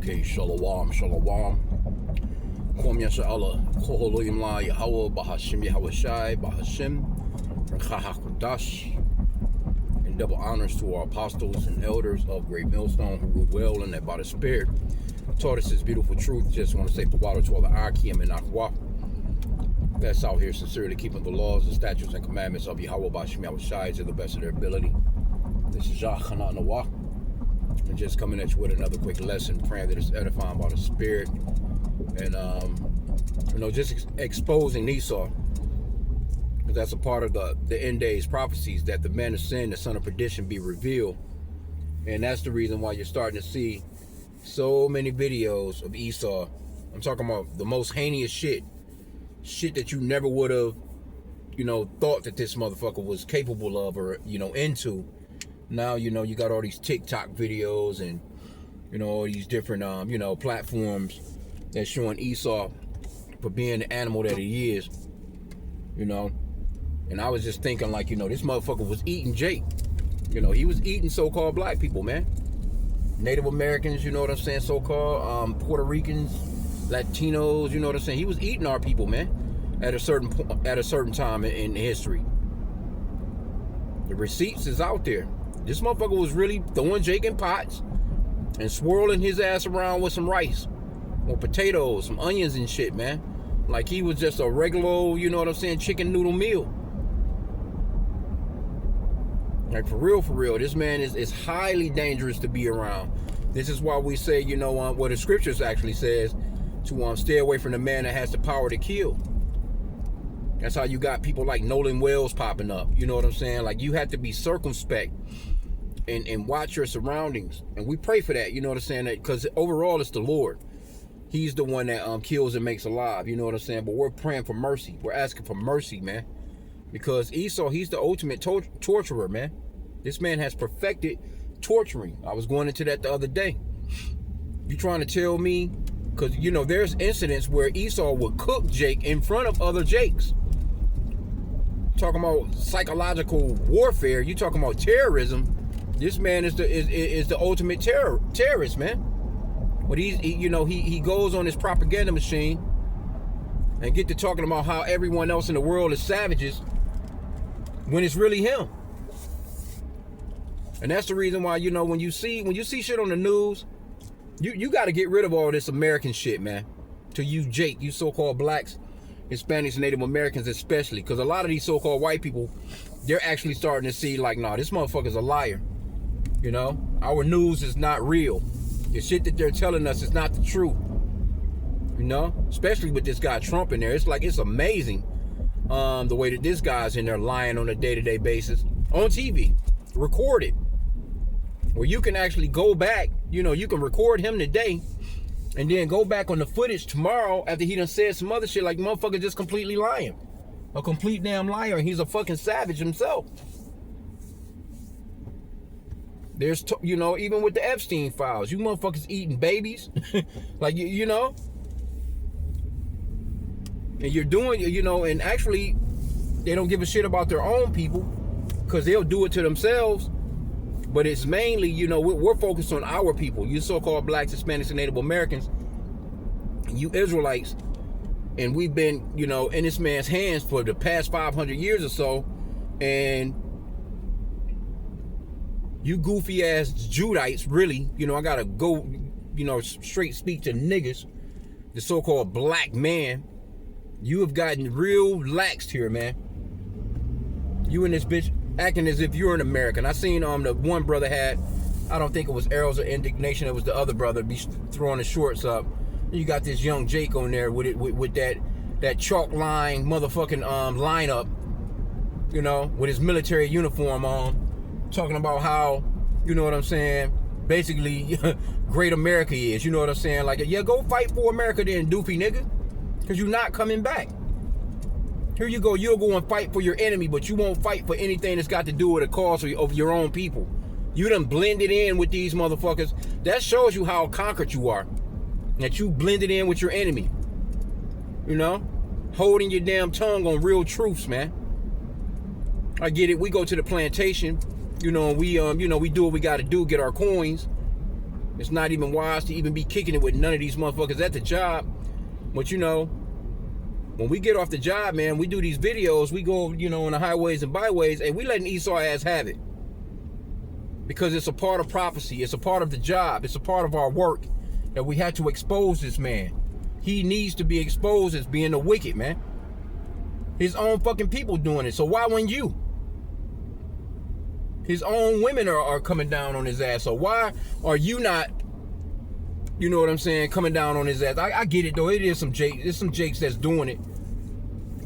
Okay, shalom, shalom. Kwam Yasha Allah, Koholoyim La Yahweh, Bahashim Yahweh Shai, Bahashim, Rachahakodash, and double honors to our apostles and elders of Great Millstone who rule well and that by the Spirit taught us His beautiful truth. Just want to say Pawado to all the H.I.M and Akwa that's out here sincerely keeping the laws, the statutes, and commandments of Yahweh, Bahashim Yahweh Shai to the best of their ability. This is Jah Chana Nawah. And just coming at you with another quick lesson, praying that it's edifying by the Spirit, and just exposing Esau, because that's a part of the end days prophecies, that the man of sin, the son of perdition, be revealed. And that's the reason why you're starting to see so many videos of Esau. I'm talking about the most heinous shit that you never would have thought that this motherfucker was capable of or into. Now, you got all these TikTok videos and, all these different, platforms that's showing Esau for being the animal that he is, And I was just thinking, like, this motherfucker was eating Jake. He was eating so-called black people, man. Native Americans, you know what I'm saying, so-called, Puerto Ricans, Latinos, you know what I'm saying. He was eating our people, man, at a certain time in history. The receipts is out there. This motherfucker was really throwing Jake in pots and swirling his ass around with some rice or potatoes, some onions and shit, man. Like he was just a regular, chicken noodle meal. Like for real, this man is highly dangerous to be around. This is why we say, what the scriptures actually says, to stay away from the man that has the power to kill. That's how you got people like Nolan Wells popping up. You know what I'm saying? Like, you have to be circumspect and watch your surroundings. And we pray for that, you know what I'm saying? Because overall, it's the Lord. He's the one that kills and makes alive, you know what I'm saying? But we're praying for mercy. We're asking for mercy, man. Because Esau, he's the ultimate torturer, man. This man has perfected torturing. I was going into that the other day. You trying to tell me? Because, there's incidents where Esau would cook Jake in front of other Jakes. Talking about psychological warfare, you talking about terrorism. This man is the ultimate terrorist, man. But he goes on his propaganda machine and get to talking about how everyone else in the world is savages when it's really him. And that's the reason why, when you see shit on the news, you got to get rid of all this American shit, man. To you, Jake, you so-called blacks, Hispanics, Native Americans especially, because a lot of these so-called white people, they're actually starting to see like, nah, this motherfucker's a liar. Our news is not real. The shit that they're telling us is not the truth. Especially with this guy Trump in there. It's like, it's amazing the way that this guy's in there lying on a day-to-day basis on TV, recorded, where you can actually go back, you can record him today and then go back on the footage tomorrow after he done said some other shit, like motherfucker just completely lying. A complete damn liar, and he's a fucking savage himself. There's, even with the Epstein files, you motherfuckers eating babies. Like, and you're doing, and actually, they don't give a shit about their own people because they'll do it to themselves. But it's mainly, we're focused on our people. You so-called blacks, Hispanics, and Native Americans, you Israelites, and we've been, in this man's hands for the past 500 years or so, and you goofy ass Judites, really, I gotta go, straight speak to niggas, the so-called black man, you have gotten real laxed here, man. You and this bitch acting as if you're an American. I seen the one brother had, I don't think it was Arrows of Indignation, it was the other brother, be throwing his shorts up. You got this young Jake on there with that chalk line motherfucking lineup, with his military uniform on, talking about how, you know what I'm saying, basically great America is, you know what I'm saying? Like, yeah, go fight for America then, doofy nigga, because you're not coming back. Here you go, you'll go and fight for your enemy, but you won't fight for anything that's got to do with a cause of your own people. You done blended in with these motherfuckers. That shows you how conquered you are. That you blended in with your enemy. Holding your damn tongue on real truths, man. I get it. We go to the plantation, we do what we got to do, get our coins. It's not even wise to even be kicking it with none of these motherfuckers at the job. But, you know, when we get off the job, man, we do these videos. We go, you know, on the highways and byways, and we letting Esau ass have it. Because it's a part of prophecy. It's a part of the job. It's a part of our work that we had to expose this man. He needs to be exposed as being the wicked, man. His own fucking people doing it. So why wouldn't you? His own women are coming down on his ass. So why are you not, you know what I'm saying, coming down on his ass? I get it though. It is some Jake. There's some Jakes that's doing it.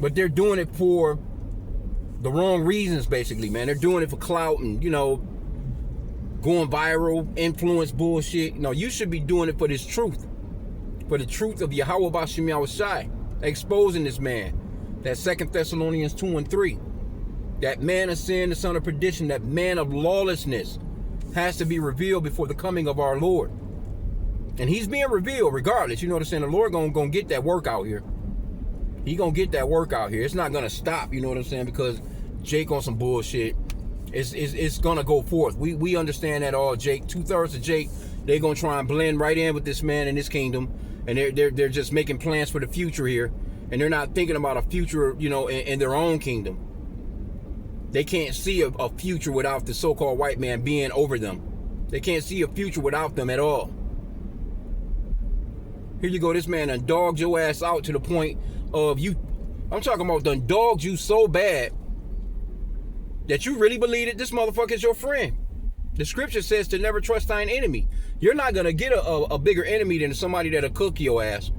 But they're doing it for the wrong reasons, basically, man. They're doing it for clout and, you know, going viral, influence bullshit. No, you should be doing it for this truth. For the truth of Yahweh B'Shem Yahushai. Exposing this man. That 2 Thessalonians 2 and 3. That man of sin, the son of perdition, that man of lawlessness has to be revealed before the coming of our Lord. And he's being revealed regardless. You know what I'm saying? The Lord gonna get that work out here. He gonna get that work out here. It's not gonna stop, you know what I'm saying? Because Jake on some bullshit. It's gonna go forth. We understand that all, Jake. 2/3 of Jake, they're gonna try and blend right in with this man in this kingdom. And they're just making plans for the future here. And they're not thinking about a future, you know, in their own kingdom. They can't see a future without the so-called white man being over them. They can't see a future without them at all. Here you go, this man done dogged your ass out to the point of you. I'm talking about done dogged you so bad that you really believe that this motherfucker is your friend. The scripture says to never trust thine enemy. You're not gonna get a bigger enemy than somebody that'll cook your ass.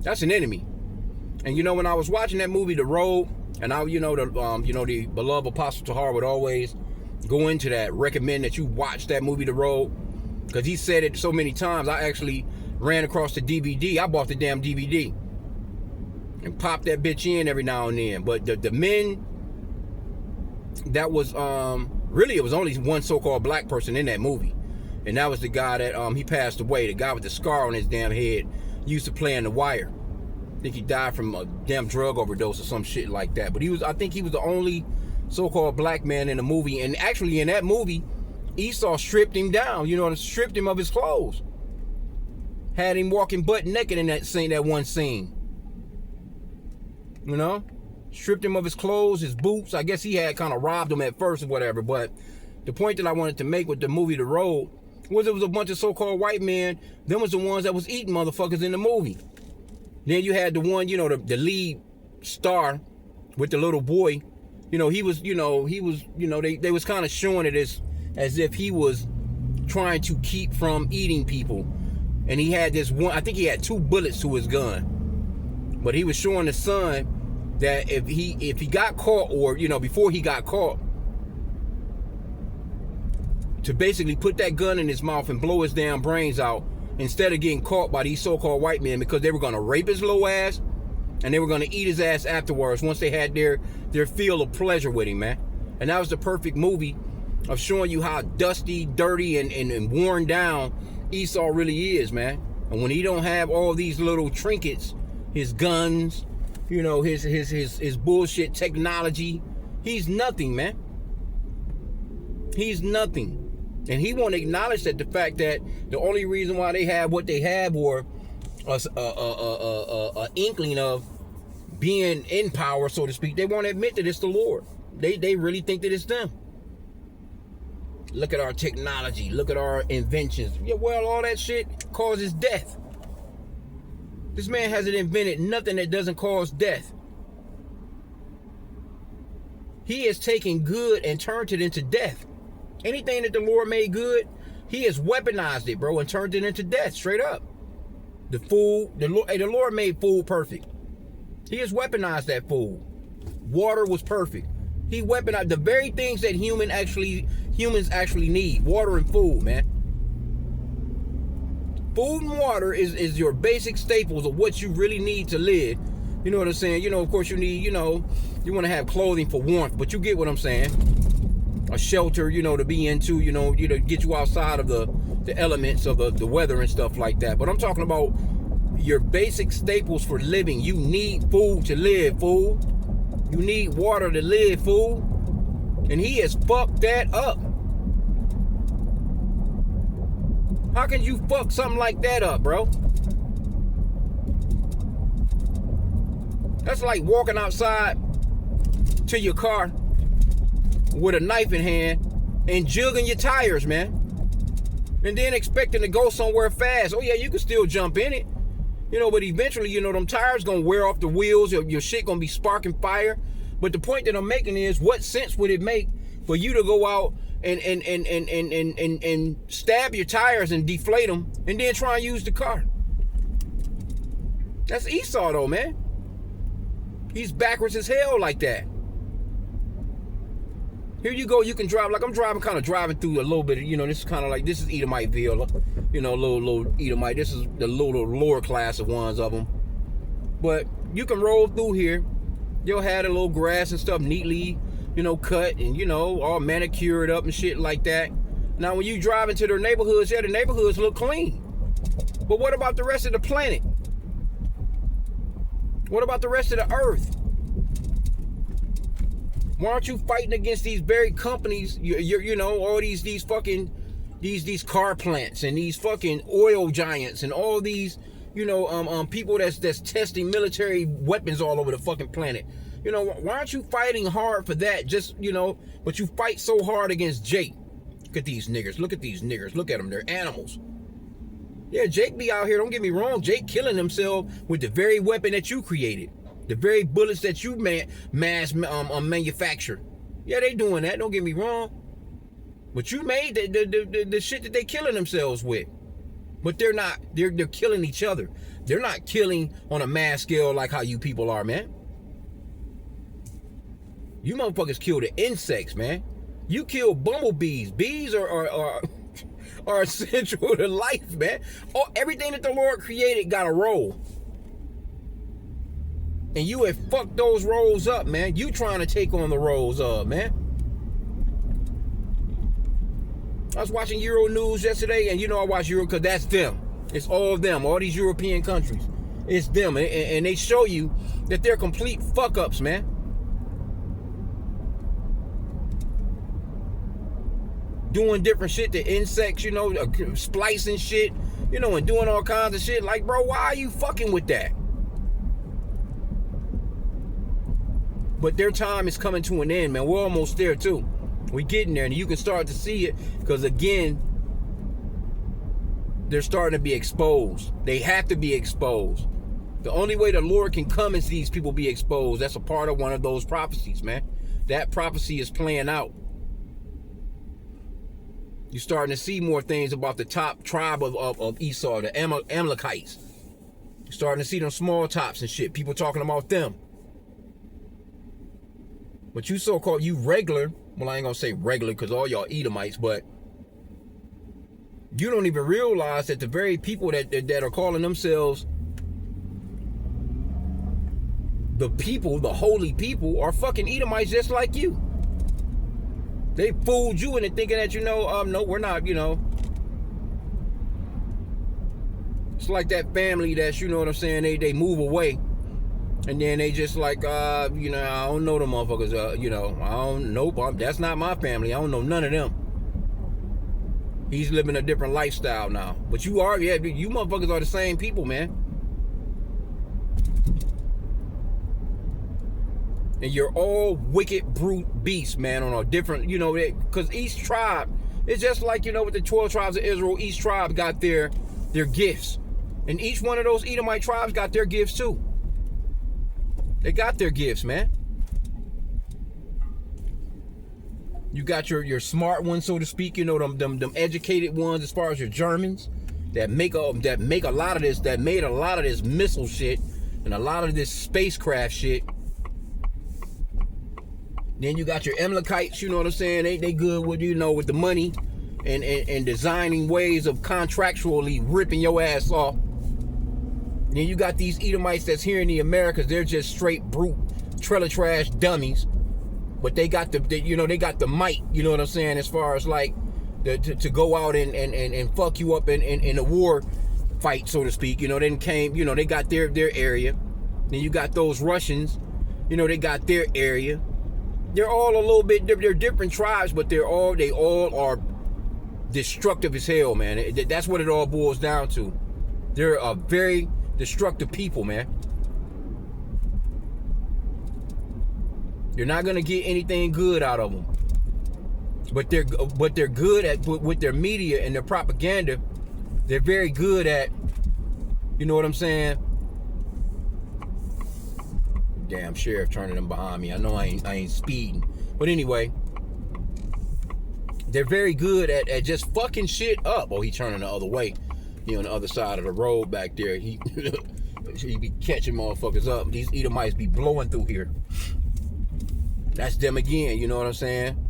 That's an enemy. And you know, when I was watching that movie, The Road, and I, the beloved Apostle Tahar would always go into that, recommend that you watch that movie, The Road, because he said it so many times. I actually ran across the DVD. I bought the damn DVD and popped that bitch in every now and then. But the men that was really, it was only one so-called black person in that movie, and that was the guy that he passed away. The guy with the scar on his damn head used to play in The Wire. I think he died from a damn drug overdose or some shit like that. But I think he was the only so-called black man in the movie. And actually in that movie, Esau stripped him down, you know, and stripped him of his clothes. Had him walking butt naked in that one scene. You know? Stripped him of his clothes, his boots. I guess he had kind of robbed him at first or whatever. But the point that I wanted to make with the movie The Road was it was a bunch of so-called white men. Them was the ones that was eating motherfuckers in the movie. Then you had the one, you know, the lead star with the little boy. You know, they was kind of showing it as if he was trying to keep from eating people. And he had this one, I think he had 2 bullets to his gun. But he was showing the son that if he got caught, or, you know, before he got caught, to basically put that gun in his mouth and blow his damn brains out, instead of getting caught by these so-called white men, because they were going to rape his little ass and they were going to eat his ass afterwards once they had their feel of pleasure with him, man. And that was the perfect movie of showing you how dusty, dirty, and worn down Esau really is, man. And when he don't have all these little trinkets, his guns, you know, his bullshit technology, he's nothing, man. He's nothing. And he won't acknowledge that the fact that the only reason why they have what they have, or a inkling of being in power, so to speak, they won't admit that it's the Lord. They really think that it's them. Look at our technology. Look at our inventions. Yeah, well, all that shit causes death. This man hasn't invented nothing that doesn't cause death. He has taken good and turned it into death. Anything that the Lord made good, he has weaponized it, bro, and turned it into death, straight up. The food, the Lord made food perfect. He has weaponized that food. Water was perfect. He weaponized the very things that humans actually need. Water and food, man. Food and water is your basic staples of what you really need to live. You know what I'm saying? You know, of course you need, you know, you want to have clothing for warmth, but you get what I'm saying. A shelter, you know, to be into, you know, get you outside of the elements of the weather and stuff like that. But I'm talking about your basic staples for living. You need food to live, fool. You need water to live, fool. And he has fucked that up. How can you fuck something like that up, bro? That's like walking outside to your car with a knife in hand and jugging your tires, man. And then expecting to go somewhere fast. Oh yeah, you can still jump in it. You know, but eventually, you know, them tires gonna wear off the wheels, your shit gonna be sparking fire. But the point that I'm making is, what sense would it make for you to go out and stab your tires and deflate them and then try and use the car? That's Esau though, man. He's backwards as hell like that. Here you go, you can drive, like I'm driving through a little bit, you know, this is kind of like, this is Edomiteville, you know, little Edomite. This is the little lower class of ones of them. But you can roll through here. You'll have a little grass and stuff neatly, you know, cut and, you know, all manicured up and shit like that. Now, when you drive into their neighborhoods, yeah, the neighborhoods look clean. But what about the rest of the planet? What about the rest of the earth? Why aren't you fighting against these very companies? You know, all these fucking these car plants and these fucking oil giants and all these, you know, people that's testing military weapons all over the fucking planet. You know, why aren't you fighting hard for that? Just, you know, but you fight so hard against Jake. Look at these niggers. Look at these niggers. Look at them. They're animals. Yeah, Jake be out here. Don't get me wrong. Jake killing himself with the very weapon that you created. The very bullets that you manufacture. Yeah, they doing that. Don't get me wrong. But you made the shit that they killing themselves with. But they're not. They're killing each other. They're not killing on a mass scale like how you people are, man. You motherfuckers kill the insects, man. You kill bumblebees. Bees are essential to life, man. Oh, everything that the Lord created got a role. And you have fucked those roles up, man. You trying to take on the roles of, man. I was watching Euro News yesterday, and you know I watch Euro because that's them. It's all of them, all these European countries. It's them, and they show you that they're complete fuck-ups, man. Doing different shit to insects, you know, splicing shit, you know, and doing all kinds of shit. Like, bro, why are you fucking with that? But their time is coming to an end, man. We're almost there, too. We're getting there, and you can start to see it because, again, they're starting to be exposed. They have to be exposed. The only way the Lord can come is these people be exposed. That's a part of one of those prophecies, man. That prophecy is playing out. You're starting to see more things about the top tribe of Esau, the Amalekites. You're starting to see them small tops and shit. People talking about them. But you so-called, you regular, well, I ain't gonna say regular because all y'all Edomites, but you don't even realize that the very people that are calling themselves the people, the holy people, are fucking Edomites just like you. They fooled you into thinking that, you know, no, we're not, you know. It's like that family that's, you know what I'm saying, they move away. And then they just like, you know, I don't know them motherfuckers, you know, nope, that's not my family. I don't know none of them. He's living a different lifestyle now. But you are, yeah, you motherfuckers are the same people, man. And you're all wicked brute beasts, man, on a different, you know, because each tribe, it's just like, you know, with the 12 tribes of Israel, each tribe got their gifts. And each one of those Edomite tribes got their gifts too. They got their gifts, man. You got your smart ones, so to speak, you know, them educated ones as far as your Germans that make a lot of this, that made a lot of this missile shit and a lot of this spacecraft shit. Then you got your Amalekites, you know what I'm saying? They good with, you know, with the money and designing ways of contractually ripping your ass off. Then you got these Edomites that's here in the Americas. They're just straight brute, trailer trash dummies. But they got they got the might, you know what I'm saying, as far as like to go out and fuck you up in a war fight, so to speak. You know, then came, you know, they got their area. Then you got those Russians, you know, they got their area. They're all a little bit, they're different tribes, but they all are destructive as hell, man. That's what it all boils down to. They're a very destructive people, man. You're not gonna get anything good out of them. But they're good at, with their media and their propaganda. They're very good at, you know what I'm saying? Damn sheriff turning them behind me. I know I ain't speeding, but anyway, they're very good at just fucking shit up. Oh, he turning the other way. He on the other side of the road back there. He be catching motherfuckers up. These Edomites be blowing through here. That's them again. You know what I'm saying?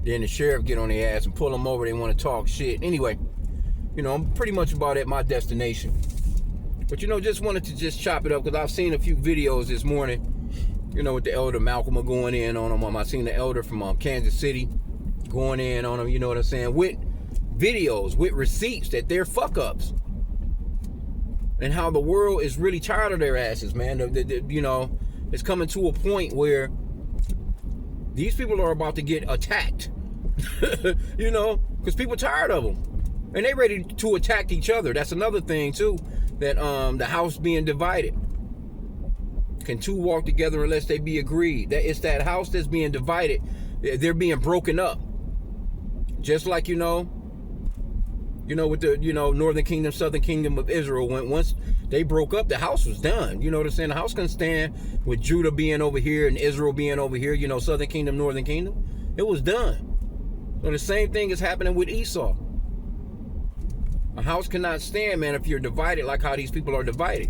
Then the sheriff get on their ass and pull them over. They want to talk shit. Anyway, you know, I'm pretty much about at my destination. But, you know, just wanted to just chop it up because I've seen a few videos this morning, you know, with the elder Malcolm going in on him. I seen the elder from Kansas City going in on him, you know what I'm saying, with videos, with receipts that they're fuck-ups. And how the world is really tired of their asses, man. You know, it's coming to a point where these people are about to get attacked, you know, because people are tired of them. And they ready to attack each other. That's another thing, too. That the house being divided. Can two walk together unless they be agreed? That it's that house that's being divided. They're being broken up. Just like, you know, with the, you know, Northern Kingdom, Southern Kingdom of Israel, once they broke up, the house was done. You know what I'm saying? The house can stand with Judah being over here and Israel being over here, you know, Southern Kingdom, Northern Kingdom. It was done. So the same thing is happening with Esau. A house cannot stand, man, if you're divided like how these people are divided.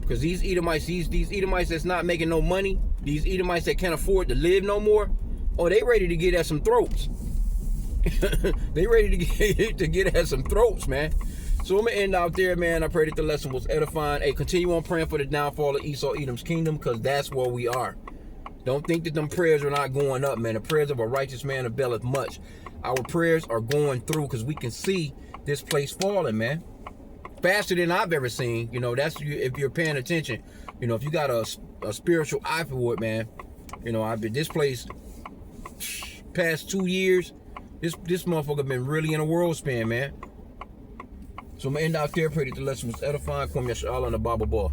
Because these Edomites, these Edomites that's not making no money, these Edomites that can't afford to live no more, oh, they ready to get at some throats. They ready to get at some throats, man. So I'm going to end out there, man. I pray that the lesson was edifying. Hey, continue on praying for the downfall of Esau, Edom's kingdom, because that's where we are. Don't think that them prayers are not going up, man. The prayers of a righteous man availeth much. Our prayers are going through because we can see this place falling, man. Faster than I've ever seen. You know, that's if you're paying attention. You know, if you got a spiritual eye for it, man. You know, I've been this place past 2 years. This motherfucker been really in a world span, man. So I'm gonna end out there. Pray that the lesson was edifying. Kwame Yashala and the Bible Ball.